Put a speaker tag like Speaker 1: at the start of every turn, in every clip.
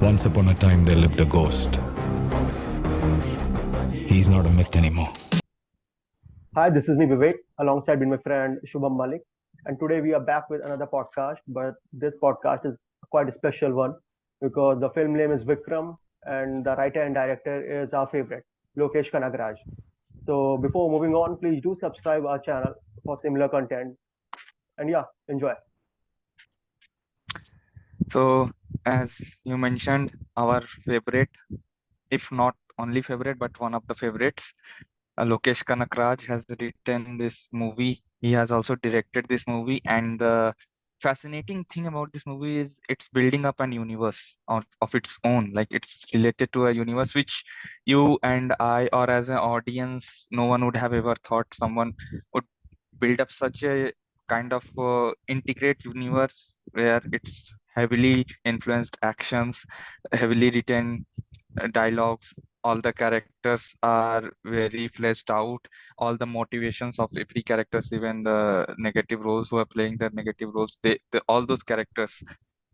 Speaker 1: Once upon a time, there lived a ghost. He's not a myth anymore.
Speaker 2: Hi, this is me Vivek, alongside with my friend Shubham Mallick, and today we are back with another podcast. But this podcast is quite a special one because the film name is Vikram, and the writer and director is our favorite, Lokesh Kanagaraj. So before moving on, please do subscribe our channel for similar content, and yeah, enjoy.
Speaker 3: So, as you mentioned, our favorite, if not only favorite, but one of the favorites, Lokesh Kanakraj has written this movie. He has also directed this movie, and the fascinating thing about this movie is it's building up an universe of its own. Like it's related to a universe which you and I, or as an audience, no one would have ever thought someone would build up such a kind of integrate universe where it's heavily influenced actions, heavily written dialogues, all the characters are very fleshed out, all the motivations of every characters, even the negative roles who are playing their negative roles, they all those characters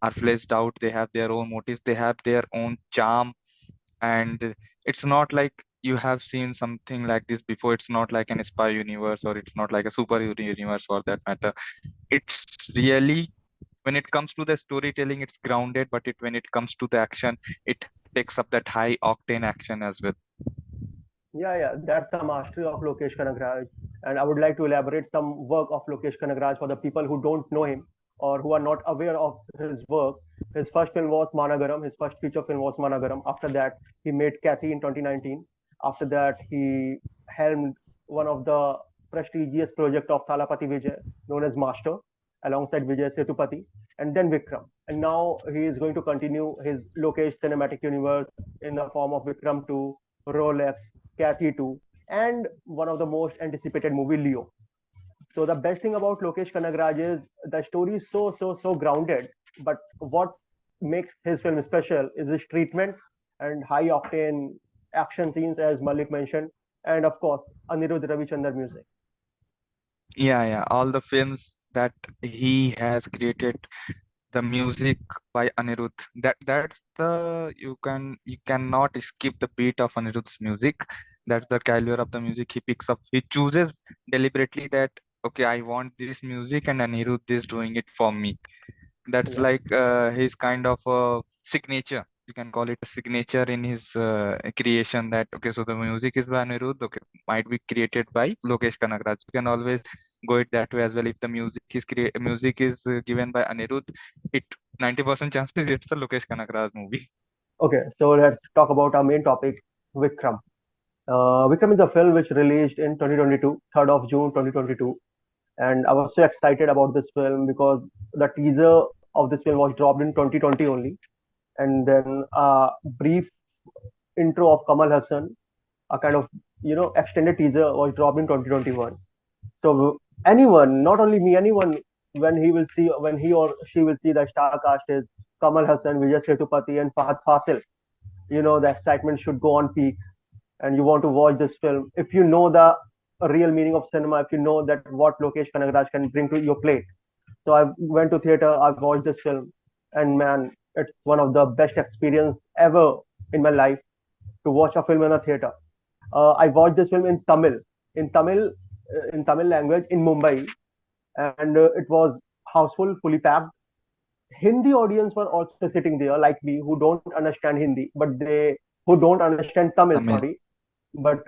Speaker 3: are fleshed out. They have their own motives, they have their own charm, and it's not like you have seen something like this before. It's not like an spy universe, or it's not like a superhero universe for that matter. It's really, when it comes to the storytelling, it's grounded, but when it comes to the action, it takes up that high octane action as well.
Speaker 2: Yeah, that's the mastery of Lokesh Kanagraj. And I would like to elaborate some work of Lokesh Kanagraj for the people who don't know him or who are not aware of his work. His first film was Managaram. His first feature film was Managaram. After that, he made Kathy in 2019. After that, he helmed one of the prestigious project of Thalapathy Vijay, known as Master, alongside Vijay Sethupathi, and then Vikram. And now he is going to continue his Lokesh cinematic universe in the form of Vikram 2, Rolex, Kathy 2, and one of the most anticipated movie, Leo. So the best thing about Lokesh Kanagraj is the story is so grounded. But what makes his film special is his treatment and high octane action scenes, as Malik mentioned, and of course Anirudh Ravichandar music.
Speaker 3: Yeah, all the films that he has created, the music by Anirudh, that's the, you cannot skip the beat of Anirudh's music. That's the caliber of the music he picks up. He chooses deliberately that, okay, I want this music and Anirudh is doing it for me. That's
Speaker 2: Yeah.
Speaker 3: like his kind of signature. You can call it a signature in his creation, that okay, so the music is by Anirudh, okay, might be created by Lokesh Kanagraj. You can always go it that way as well. If the music is given by Anirudh, it 90% chances it's a Lokesh Kanagraj movie.
Speaker 2: Okay, so let's talk about our main topic, Vikram. Vikram is a film which released in 2022, 3rd of June 2022, and I was so excited about this film because the teaser of this film was dropped in 2020 only, and then a brief intro of Kamal Hassan, a kind of extended teaser was dropped in 2021. So anyone, not only me, anyone when he or she will see the star cast is Kamal Hassan, Vijay Sethupathi, and Fahad Fasil, the excitement should go on peak, and you want to watch this film. If you know the real meaning of cinema, if you know that what Lokesh Kanagaraj can bring to your plate. So I went to theater, I watched this film, and man, it's one of the best experience ever in my life to watch a film in a theater. I watched this film in Tamil, in Tamil language in Mumbai, and it was houseful, fully packed. Hindi audience were also sitting there, like me, who don't understand Hindi, but they who don't understand Tamil,
Speaker 3: Tamil.
Speaker 2: sorry, but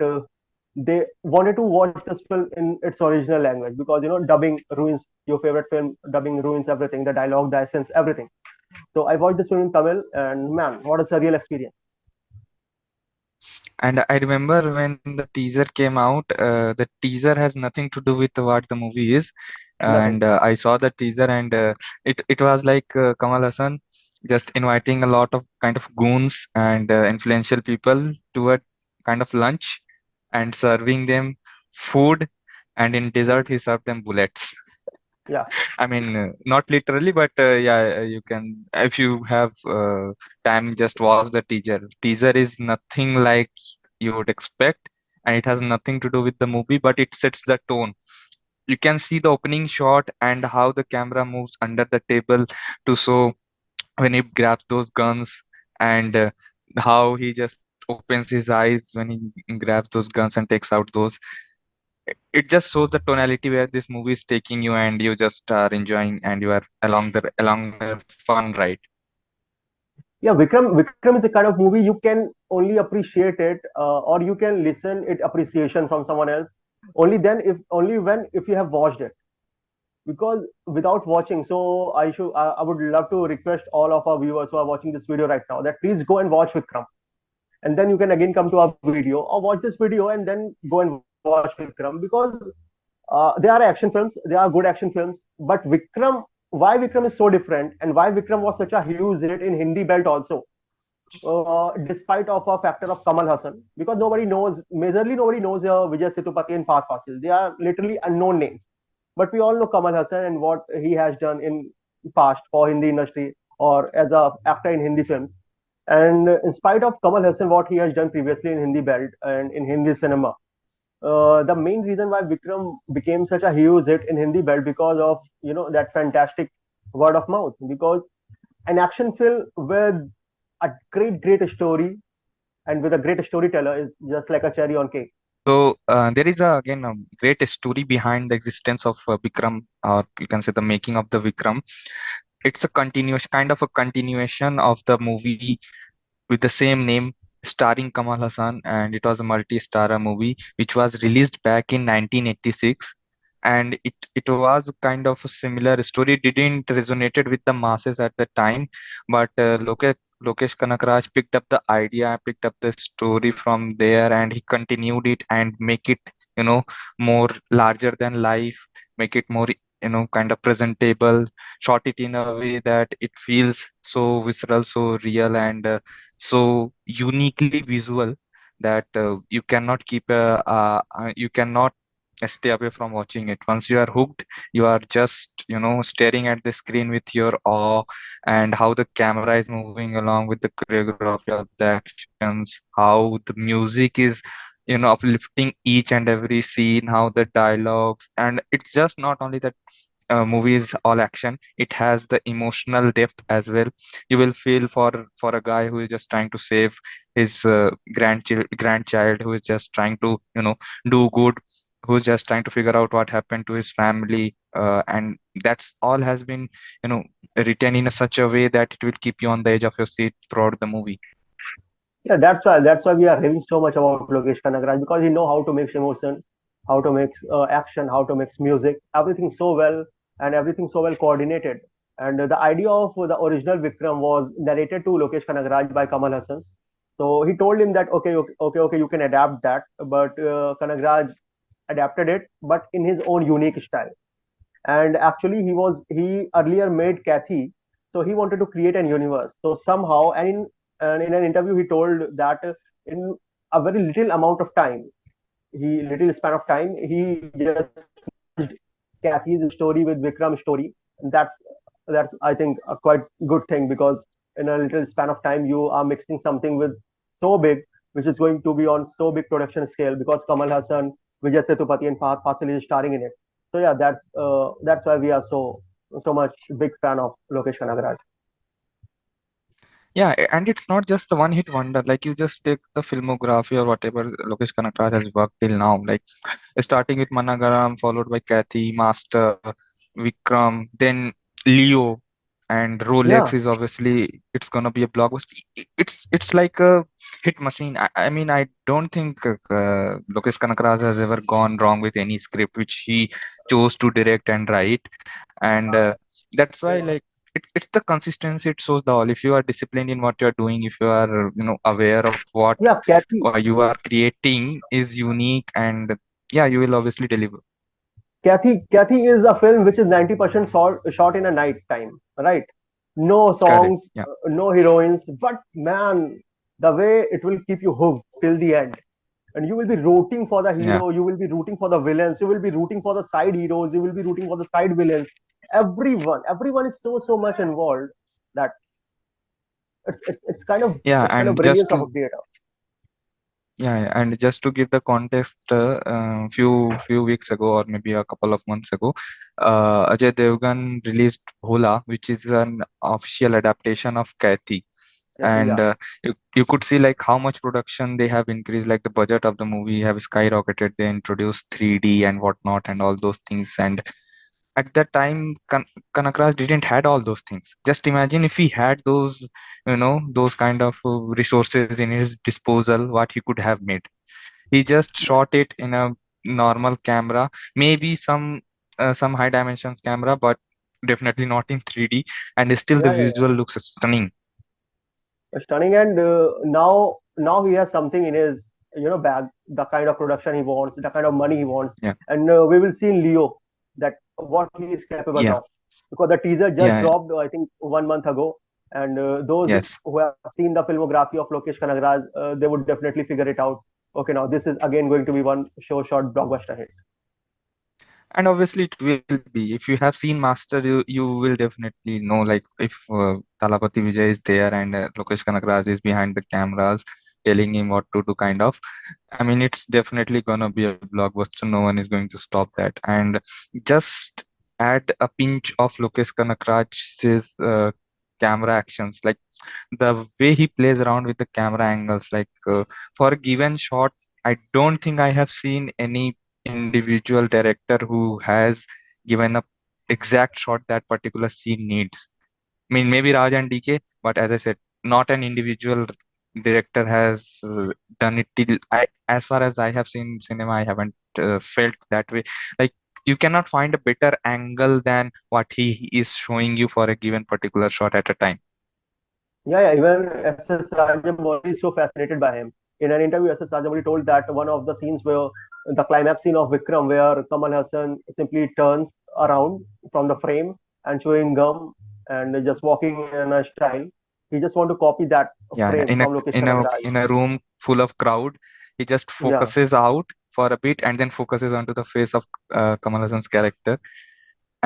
Speaker 2: they wanted to watch this film in its original language because dubbing ruins your favorite film. Dubbing ruins everything, the dialogue, the essence, everything. So I watched this film in Tamil, and man, what a surreal experience.
Speaker 3: And I remember when the teaser came out, the teaser has nothing to do with what the movie is.
Speaker 2: Nothing.
Speaker 3: And I saw the teaser, and it was like Kamal Hassan just inviting a lot of kind of goons and influential people to a kind of lunch and serving them food, and in dessert he served them bullets.
Speaker 2: Yeah,
Speaker 3: I mean, not literally, but yeah, you can, if you have time, just watch the teaser. Teaser is nothing like you would expect, and it has nothing to do with the movie, but it sets the tone. You can see the opening shot and how the camera moves under the table to show when he grabs those guns, and how he just opens his eyes when he grabs those guns and takes out those. It just shows the tonality where this movie is taking you, and you just are enjoying, and you are along a fun ride.
Speaker 2: Yeah, Vikram is the kind of movie you can only appreciate it, or you can listen it appreciation from someone else only when if you have watched it. Because without watching, so I would love to request all of our viewers who are watching this video right now that please go and watch Vikram, and then you can again come to our video or watch this video and then go and watch Vikram, because they are action films, they are good action films. But Vikram, why Vikram is so different and why Vikram was such a huge hit in Hindi belt also, despite of a factor of Kamal Hassan, because majorly nobody knows Vijay Sethupathi and Fahad Fasil. They are literally unknown names. But we all know Kamal Hassan and what he has done in past for Hindi industry or as a actor in Hindi films. And in spite of Kamal Hassan, what he has done previously in Hindi belt and in Hindi cinema, the main reason why Vikram became such a huge hit in Hindi belt because of that fantastic word of mouth. Because an action film with a great story and with a great storyteller is just like a cherry on cake.
Speaker 3: So there is again a great story behind the existence of Vikram, or you can say the making of the Vikram. It's a continuous kind of a continuation of the movie with the same name, starring Kamal Hassan, and it was a multi-star movie which was released back in 1986. And it was kind of a similar story. It didn't resonated with the masses at the time, but Lokesh Kanagaraj picked up the idea, picked up the story from there, and he continued it and make it, you know, more larger than life, make it more, kind of presentable, shot it in a way that it feels so visceral, so real, and so uniquely visual that you cannot stay away from watching it. Once you are hooked, you are just staring at the screen with your awe, and how the camera is moving along with the choreography of the actions, how the music is uplifting each and every scene, how the dialogues. And it's just not only that movie is all action, it has the emotional depth as well. You will feel for a guy who is just trying to save his grandchild, who is just trying to do good, who's just trying to figure out what happened to his family, and that's all has been you know written in such a way that it will keep you on the edge of your seat throughout the movie.
Speaker 2: Yeah, that's why we are raving so much about Lokesh Kanagaraj, because he know how to mix emotion, how to mix action, how to mix music, everything so well, and everything so well coordinated. And the idea of the original Vikram was narrated to Lokesh Kanagaraj by Kamal Hassan. So he told him that okay, you can adapt that, but Kanagaraj adapted it, but in his own unique style. And actually, he earlier made Kathy, so he wanted to create an universe. So somehow, and in an interview, he told that in a very little amount of time, little span of time, he just merged Kathy's story with Vikram's story. And that's I think a quite good thing, because in a little span of time, you are mixing something with so big, which is going to be on so big production scale, because Kamal Hassan, Vijay Sethupathi, and Fahad Fasil is starring in it. So yeah, that's why we are so much big fan of Lokesh Kanagaraj.
Speaker 3: Yeah, and it's not just the one hit wonder. Like, you just take the filmography or whatever Lokesh Kanagaraj has worked till now, like starting with Managaram, followed by Kathy, Master, Vikram, then Leo, and Rolex
Speaker 2: Yeah,
Speaker 3: is obviously it's gonna be a blockbuster. It's like a hit machine. I mean, I don't think Lokesh Kanagaraj has ever gone wrong with any script which he chose to direct and write, and that's why, like, it's the consistency. It shows the all. If you are disciplined in what you are doing, if you are aware of what
Speaker 2: yeah,
Speaker 3: you are creating is unique, and yeah, you will obviously deliver.
Speaker 2: Kathy is a film which is 90% shot in a night time, right? No
Speaker 3: Correct.
Speaker 2: songs,
Speaker 3: Yeah.
Speaker 2: no heroines, but man, the way it will keep you hooked till the end. And you will be rooting for the
Speaker 3: Yeah.
Speaker 2: hero, you will be rooting for the villains, you will be rooting for the side heroes, you will be rooting for the side villains. Everyone is so much involved that
Speaker 3: Yeah,
Speaker 2: it's kind of
Speaker 3: and just
Speaker 2: brilliance of a
Speaker 3: to
Speaker 2: creator.
Speaker 3: give the context, few weeks ago, or maybe a couple of months ago, Ajay Devgan released Bhola, which is an official adaptation of Kathy.
Speaker 2: Actually,
Speaker 3: And
Speaker 2: yeah.
Speaker 3: you could see like how much production they have increased, like the budget of the movie have skyrocketed. They introduced 3D and whatnot and all those things. And at that time, Kanakraj didn't had all those things. Just imagine if he had those, those kind of resources in his disposal, what he could have made. He just shot it in a normal camera, maybe some high dimensions camera, but definitely not in 3D. And still the
Speaker 2: Yeah, yeah,
Speaker 3: visual looks stunning.
Speaker 2: stunning. And now he has something in his bag, the kind of production he wants, the kind of money he wants.
Speaker 3: Yeah,
Speaker 2: And we will see in Leo that what he is capable
Speaker 3: yeah,
Speaker 2: of, because the teaser just
Speaker 3: yeah,
Speaker 2: dropped, I think 1 month ago. And those
Speaker 3: yes.
Speaker 2: who have seen the filmography of Lokesh Kanagaraj, they would definitely figure it out. Okay, now this is again going to be one show shot blockbuster hit.
Speaker 3: And obviously it will be. If you have seen Master, you will definitely know, like if Talapati Vijay is there and Lokesh Kanakraj is behind the cameras telling him what to do, kind of. I mean, it's definitely gonna be a blockbuster. No one is going to stop that. And just add a pinch of Lokesh Kanakraj's camera actions, like the way he plays around with the camera angles, like for a given shot. I don't think I have seen any individual director who has given a exact shot that particular scene needs. I mean, maybe Raj and DK, but as I said, not an individual director has done it till as far as I have seen cinema, I haven't felt that way. Like, you cannot find a better angle than what he is showing you for a given particular shot at a time.
Speaker 2: Yeah, yeah. Even SS Rajamouli is so fascinated by him. In an interview, SS Rajamouli told that one of the scenes where the climax scene of Vikram, where Kamal Hassan simply turns around from the frame and chewing gum and just walking in a style. He just want to copy that
Speaker 3: Yeah,
Speaker 2: frame from Lokesh Kanagaraj.
Speaker 3: in a room full of crowd, he just
Speaker 2: Yeah.
Speaker 3: focuses out for a bit and then focuses onto the face of Kamal Hassan's character.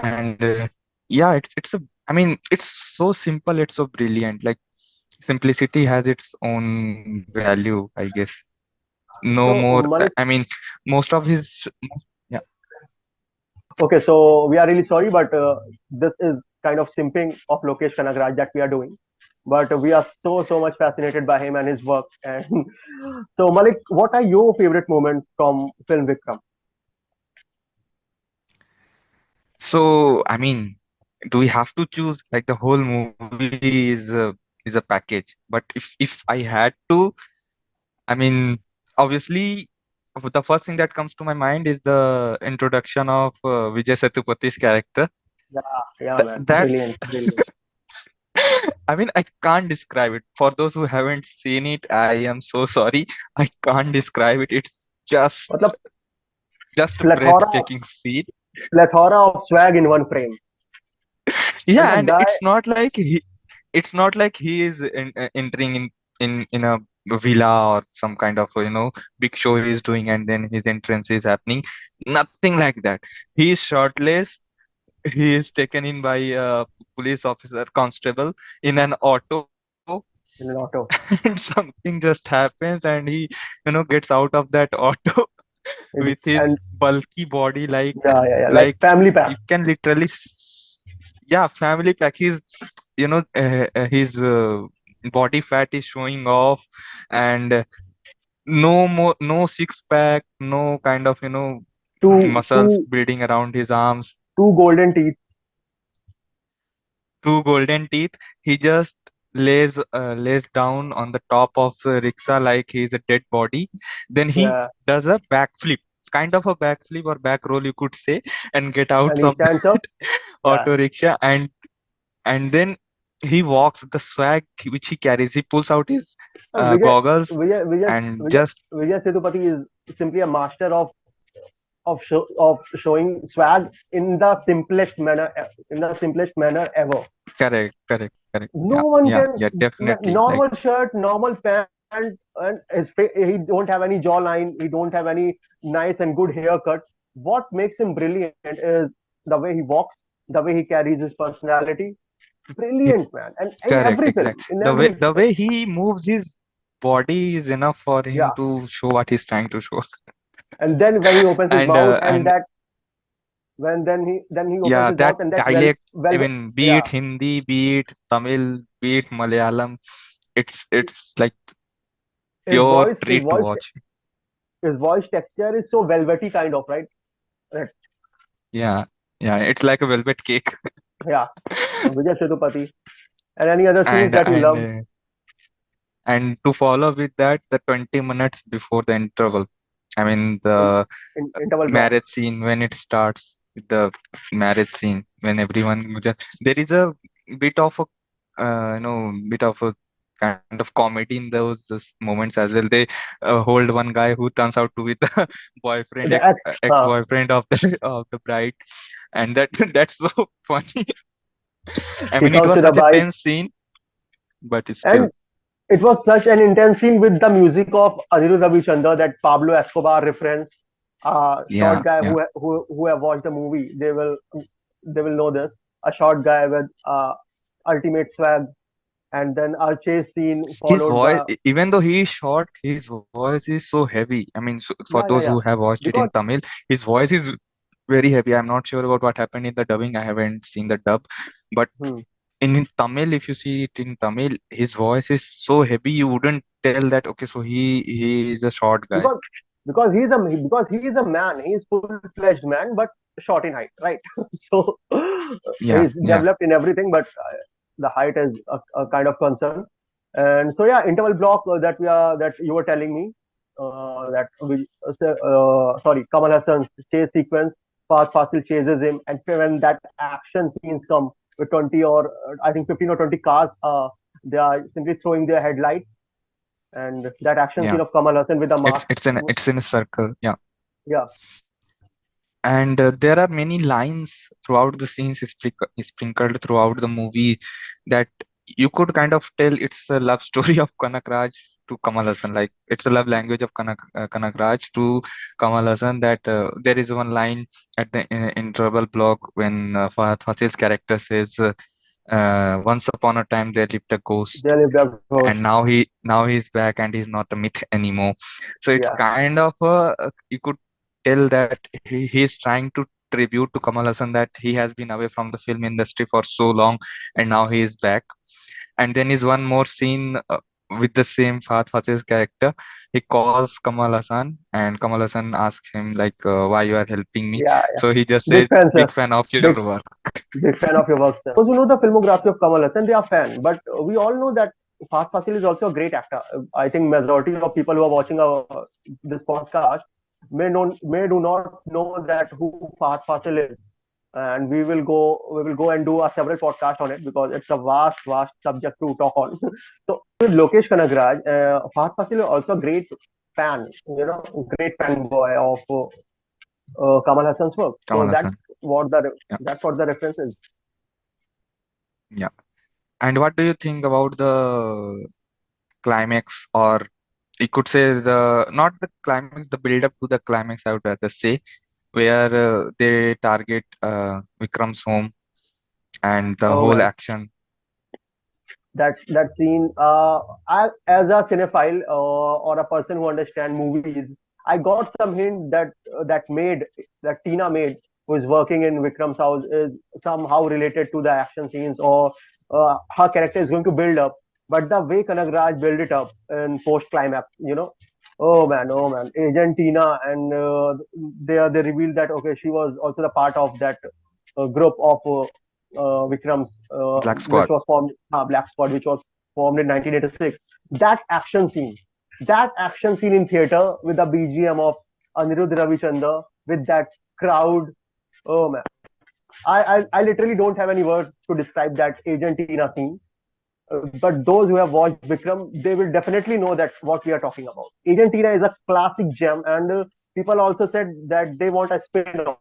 Speaker 3: And yeah, it's a, I mean, it's so simple, it's so brilliant. Like, simplicity has its own value, I guess. No
Speaker 2: So
Speaker 3: more.
Speaker 2: Malik,
Speaker 3: I mean, most of his. Yeah.
Speaker 2: okay, so we are really sorry, but this is kind of simping of Lokesh Kanagaraj that we are doing. But we are so much fascinated by him and his work. And so Malik, what are your favorite moments from film Vikram?
Speaker 3: So, I mean, do we have to choose? Like, the whole movie is a package. But if I had to, I mean, obviously, the first thing that comes to my mind is the introduction of Vijay Sethupathiy's character.
Speaker 2: Yeah, yeah, man,
Speaker 3: That's,
Speaker 2: brilliant, brilliant.
Speaker 3: I mean, I can't describe it. For those who haven't seen it, I am so sorry. I can't describe it. It's
Speaker 2: मतलब
Speaker 3: just a
Speaker 2: plethora,
Speaker 3: breathtaking scene.
Speaker 2: plethora of swag in one frame. And
Speaker 3: Yeah,
Speaker 2: the
Speaker 3: and
Speaker 2: guy,
Speaker 3: it's not like he is entering in a villa or some kind of big show he is doing and then his entrance is happening. Nothing like that. He is shirtless. He is taken in by a police officer constable in an auto,
Speaker 2: in an auto,
Speaker 3: and something just happens and he gets out of that auto with his
Speaker 2: and
Speaker 3: bulky body,
Speaker 2: yeah, yeah, yeah, like
Speaker 3: like
Speaker 2: family
Speaker 3: you
Speaker 2: pack.
Speaker 3: can literally yeah, family pack. His body fat is showing off, and no six pack, no kind of
Speaker 2: Two,
Speaker 3: muscles
Speaker 2: two,
Speaker 3: building around his arms,
Speaker 2: two golden teeth.
Speaker 3: two golden teeth. He just lays down on the top of the rickshaw like he's a dead body. Then he
Speaker 2: Yeah,
Speaker 3: does a backflip, kind of a backflip or back roll, you could say, and get out
Speaker 2: and he
Speaker 3: of
Speaker 2: stands up.
Speaker 3: that
Speaker 2: Yeah,
Speaker 3: auto rickshaw. And then he walks, the swag which he carries. He pulls out his
Speaker 2: Vijay,
Speaker 3: goggles
Speaker 2: Vijay, Vijay,
Speaker 3: and
Speaker 2: Vijay,
Speaker 3: just
Speaker 2: Vijay Sethupathi is simply a master of showing swag in the simplest manner, ever.
Speaker 3: correct.
Speaker 2: No
Speaker 3: Yeah,
Speaker 2: one
Speaker 3: yeah,
Speaker 2: can
Speaker 3: yeah, definitely. Like,
Speaker 2: normal shirt, normal pant, and he don't have any jawline. He don't have any nice and good haircut. What makes him brilliant is the way he walks, the way he carries his personality.
Speaker 3: y-
Speaker 2: Brilliant, man. And
Speaker 3: correct, exact.
Speaker 2: in every
Speaker 3: The
Speaker 2: film,
Speaker 3: way he moves his body is enough for him
Speaker 2: yeah.
Speaker 3: to show what he's trying to show.
Speaker 2: And then when he opens his mouth, and
Speaker 3: And
Speaker 2: that when then he opens
Speaker 3: yeah,
Speaker 2: his
Speaker 3: that
Speaker 2: mouth, and that
Speaker 3: dialect. I
Speaker 2: well,
Speaker 3: mean, be
Speaker 2: yeah,
Speaker 3: it Hindi, be it Tamil, be it Malayalam. it's like
Speaker 2: His
Speaker 3: pure
Speaker 2: voice, his
Speaker 3: treat to
Speaker 2: voice,
Speaker 3: watch.
Speaker 2: his voice texture is so velvety kind of, right? Right.
Speaker 3: Yeah, yeah, it's like a velvet cake.
Speaker 2: Yeah. Vijay Sethupathi. And any other scenes
Speaker 3: And
Speaker 2: that you
Speaker 3: and
Speaker 2: love?
Speaker 3: uh, and to follow with that, the 20 minutes before the interval. I mean
Speaker 2: In,
Speaker 3: the
Speaker 2: in interval block.
Speaker 3: marriage scene when it starts with the marriage scene when everyone just there is a bit of a bit of a kind of comedy in those moments as well. They hold one guy who turns out to be the boyfriend
Speaker 2: The X.
Speaker 3: ex-boyfriend of the of the bride, and that that's so funny. I
Speaker 2: She
Speaker 3: mean, it
Speaker 2: comes
Speaker 3: was
Speaker 2: with a
Speaker 3: such a
Speaker 2: bike.
Speaker 3: tense scene, but it's still
Speaker 2: And it was such an intense scene with the music of Anirudh Ravichandra, that Pablo Escobar reference. Short
Speaker 3: yeah,
Speaker 2: guy
Speaker 3: yeah.
Speaker 2: who have watched the movie, they will know this. A short guy with ultimate swag, and then our chase scene
Speaker 3: His
Speaker 2: followed
Speaker 3: voice,
Speaker 2: the
Speaker 3: even though he is short, his voice is so heavy. I mean, for those who
Speaker 2: yeah.
Speaker 3: have watched it in
Speaker 2: Because
Speaker 3: Tamil, his voice is very heavy. I'm not sure about what happened in the dubbing. I haven't seen the dub, but
Speaker 2: hmm,
Speaker 3: in Tamil, if you see it in Tamil, his voice is so heavy you wouldn't tell that. Okay, so he is a short guy.
Speaker 2: because because he is a man, he is full fledged man, but short in height, right? So
Speaker 3: Yeah,
Speaker 2: he's
Speaker 3: yeah,
Speaker 2: developed in everything, but the height is a kind of concern. And so yeah, interval block that you were telling me, that we sorry, Kamal Hassan's chase sequence. Fast Fasil chases him, and when that action scenes come with 20 or I think 15 or 20 cars, they are simply throwing their headlights, and that action scene
Speaker 3: yeah.
Speaker 2: of Kamal Hassan with the mask.
Speaker 3: It's in a circle. Yeah.
Speaker 2: Yeah,
Speaker 3: And there are many lines throughout the scenes sprinkled throughout the movie that you could kind of tell it's a love story of Kanagaraj to Kamal Hassan. Like it's a love language of Kanagaraj to Kamal Hassan. That there is one line at the interval block when Fahad Fasil's character says, "Once upon a time there lived a
Speaker 2: they
Speaker 3: ghost,
Speaker 2: live their ghost.
Speaker 3: and now he's back and he's not a myth anymore." So it's
Speaker 2: Yeah,
Speaker 3: kind of you could tell that he is trying to tribute to Kamal Hassan that he has been away from the film industry for so long and now he is back. And then is one more scene with the same Fahad Fasil's character. He calls Kamal Hassan and Kamal Hassan asks him like, why you are helping me?
Speaker 2: yeah, yeah.
Speaker 3: So he just
Speaker 2: Big
Speaker 3: says,
Speaker 2: fan, sir.
Speaker 3: big fan of your
Speaker 2: Big
Speaker 3: work.
Speaker 2: big fan of your work, sir. Those who know the filmography of Kamal Hassan, they are fan. But we all know that Fahd Fasil is also a great actor. I think majority of people who are watching this podcast may do not know that who Fahd Fasil is. And we will go and do a several podcast on it, because it's a vast subject to talk on. So with Lokesh Kanagaraj, Fahd Fasil is also a great fan, great fanboy of Kamal Hassan's work. So
Speaker 3: Kamal Hassan.
Speaker 2: what the
Speaker 3: Yeah.
Speaker 2: that's what the reference is.
Speaker 3: Yeah. And what do you think about the climax, or you could say the not the climax, the build up to the climax, I would rather say, where they target Vikram's home and the
Speaker 2: Oh
Speaker 3: whole
Speaker 2: man,
Speaker 3: action.
Speaker 2: that scene. As a cinephile, or a person who understands movies, I got some hint that that Tina maid, who is working in Vikram's house, is somehow related to the action scenes, or her character is going to build up. But the way Kanagraj build it up in post climax, oh man, Agent Tina, and they revealed that okay, she was also the part of that group of Vikram's,
Speaker 3: Black
Speaker 2: which
Speaker 3: Squad.
Speaker 2: was formed, Black Squad, which was formed in 1986. That action scene, that action scene in theater with the BGM of Anirudh Ravichandra with that crowd. Oh man, I literally don't have any words to describe that Argentina scene. But those who have watched Vikram, they will definitely know that what we are talking about. Argentina is a classic gem, and people also said that they want a spin-off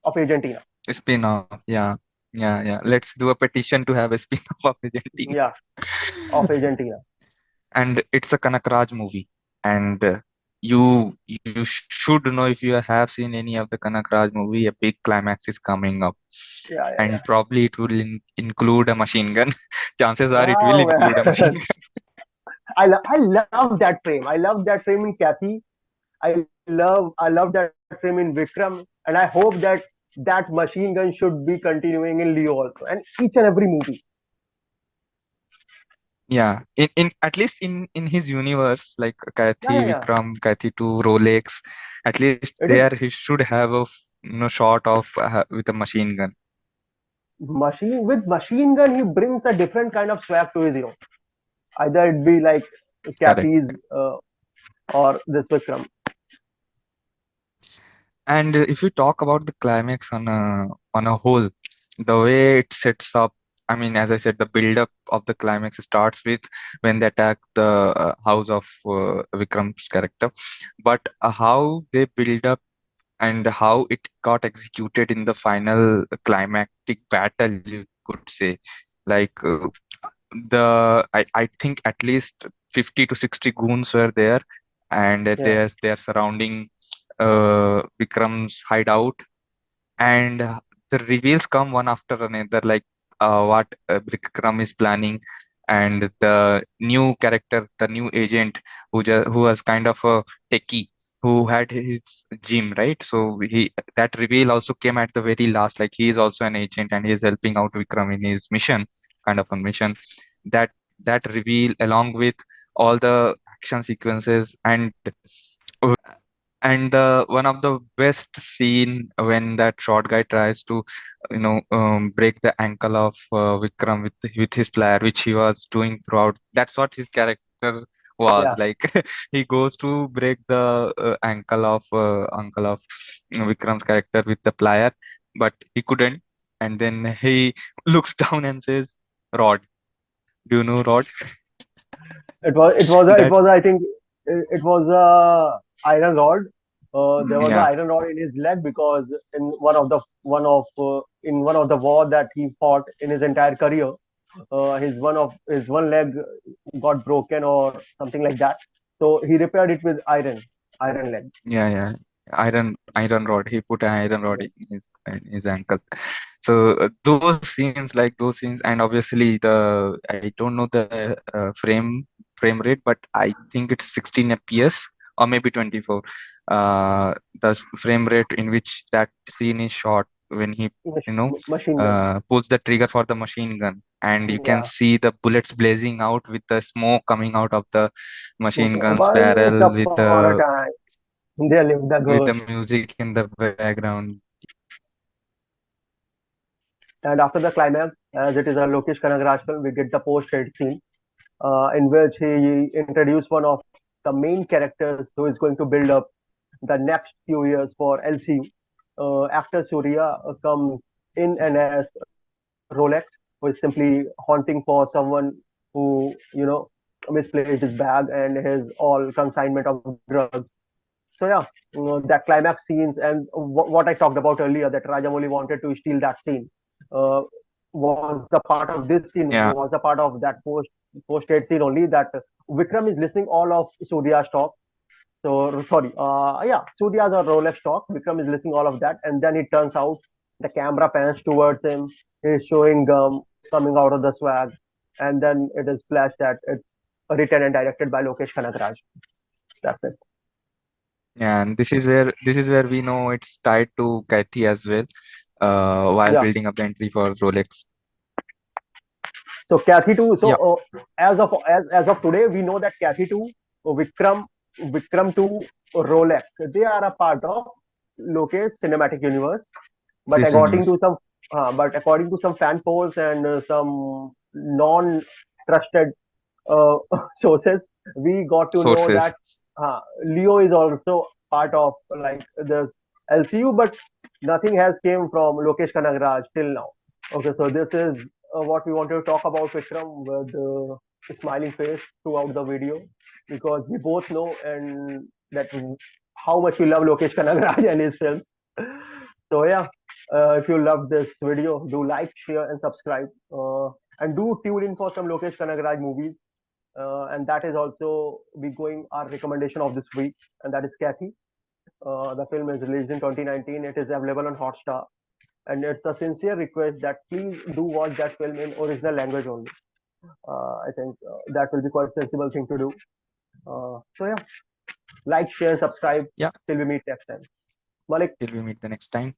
Speaker 2: of Argentina.
Speaker 3: Spin-off. Yeah. Yeah, yeah. Let's do a petition to have a spin-off of Argentina.
Speaker 2: Yeah, of Argentina.
Speaker 3: And it's a Kanakraj movie. And you should know, if you have seen any of the Kanakraj movie, a big climax is coming up.
Speaker 2: Yeah.
Speaker 3: And probably it will include a machine gun. Chances are it will
Speaker 2: Oh
Speaker 3: include a machine
Speaker 2: man,
Speaker 3: gun.
Speaker 2: I love that frame. I love that frame in Kathy. I love that frame in Vikram, and I hope that that machine gun should be continuing in Leo also, and each and every movie.
Speaker 3: Yeah, in at least in his universe, like
Speaker 2: Yeah,
Speaker 3: Kathy,
Speaker 2: yeah, yeah.
Speaker 3: Vikram, Kathy 2, Rolex, at least
Speaker 2: It is
Speaker 3: there he should have a shot of with a machine gun.
Speaker 2: machine gun. He brings a different kind of swag to his hero. Either it be like
Speaker 3: Correct.
Speaker 2: Kathy's or this Vikram.
Speaker 3: And if we talk about the climax on a whole, the way it sets up, I mean, as I said, the build-up of the climax starts with when they attack the house of Vikram's character, but how they build up and how it got executed in the final climactic battle, you could say. Like I think at least 50 to 60 goons were there, and
Speaker 2: Yeah,
Speaker 3: they're surrounding Vikram's hideout, and the reveals come one after another, like what Vikram is planning, and the new character, the new agent who was kind of a techie who had his gym, right? So he that reveal also came at the very last, like he is also an agent and he is helping out Vikram in his mission, kind of a mission. That reveal along with all the action sequences and one of the best scene when that short guy tries to break the ankle of Vikram with his plier, which he was doing throughout. That's what his character was
Speaker 2: yeah.
Speaker 3: like. He goes to break the ankle of Vikram's character with the plier, but he couldn't, and then he looks down and says rod. Do you know rod?
Speaker 2: It
Speaker 3: That's
Speaker 2: was I think it was a iron rod. There was an
Speaker 3: yeah.
Speaker 2: iron rod in his leg because in one of the war that he fought in his entire career, his one leg got broken or something like that. So he repaired it with iron leg.
Speaker 3: Yeah, yeah. Iron rod. He put an iron rod
Speaker 2: Yeah.
Speaker 3: in his ankle. So those scenes, like those scenes, and obviously I don't know the frame rate, but I think it's 16 FPS or maybe 24. Frame rate in which that scene is shot when he you know
Speaker 2: Machine gun.
Speaker 3: pulls the trigger for the machine gun, and you can
Speaker 2: Yeah.
Speaker 3: see the bullets blazing out with the smoke coming out of the machine gun's
Speaker 2: Once
Speaker 3: barrel
Speaker 2: upon a time, there lived a
Speaker 3: with
Speaker 2: girl.
Speaker 3: the music in the background.
Speaker 2: And after the climax, as it is a Lokesh Kanagaraj film, we get the post-credit scene in which he introduced one of the main characters who is going to build up the next few years for LCU. Actor Surya comes in and as Rolex, who is simply haunting for someone who, misplaced his bag and his all consignment of drugs. So yeah, that climax scenes and what I talked about earlier, that Rajamouli wanted to steal that scene, uh, was the part of this scene,
Speaker 3: Yeah,
Speaker 2: was a part of that post-credit scene only, that Vikram is listening all of Surya's talk. So sorry, yeah, Surya's or Rolex talk. Vikram is listening all of that, and then it turns out the camera pans towards him. He's showing gum coming out of the swag, and then it is flashed that it's written and directed by Lokesh Kanagaraj. That's it.
Speaker 3: yeah, and this is where we know it's tied to Kathy as well, while
Speaker 2: Yeah.
Speaker 3: building up the entry for Rolex.
Speaker 2: So Kathy too. So
Speaker 3: Yeah,
Speaker 2: as of today, we know that Kathy too, Vikram too, Rolex. They are a part of Lokesh cinematic universe. But
Speaker 3: this
Speaker 2: according
Speaker 3: universe
Speaker 2: to some, according to some fan polls and some non-trusted uh, sources, we got to know
Speaker 3: sources.
Speaker 2: that Leo is also part of like the LCU, but nothing has came from Lokesh Kanagaraj till now. Okay, so this is what we wanted to talk about Vikram with smiling face throughout the video, because we both know and that how much we love Lokesh Kanagaraj and his films. So yeah, if you love this video, do like, share, and subscribe. And do tune in for some Lokesh Kanagaraj movies. And that is also we going our recommendation of this week, and that is Kathy. The film is released in 2019. It is available on Hotstar, and it's a sincere request that please do watch that film in original language only. I think that will be quite sensible thing to do. So yeah, like, share, subscribe.
Speaker 3: Yeah,
Speaker 2: Till we meet next time. Malik,
Speaker 3: till we meet the next time.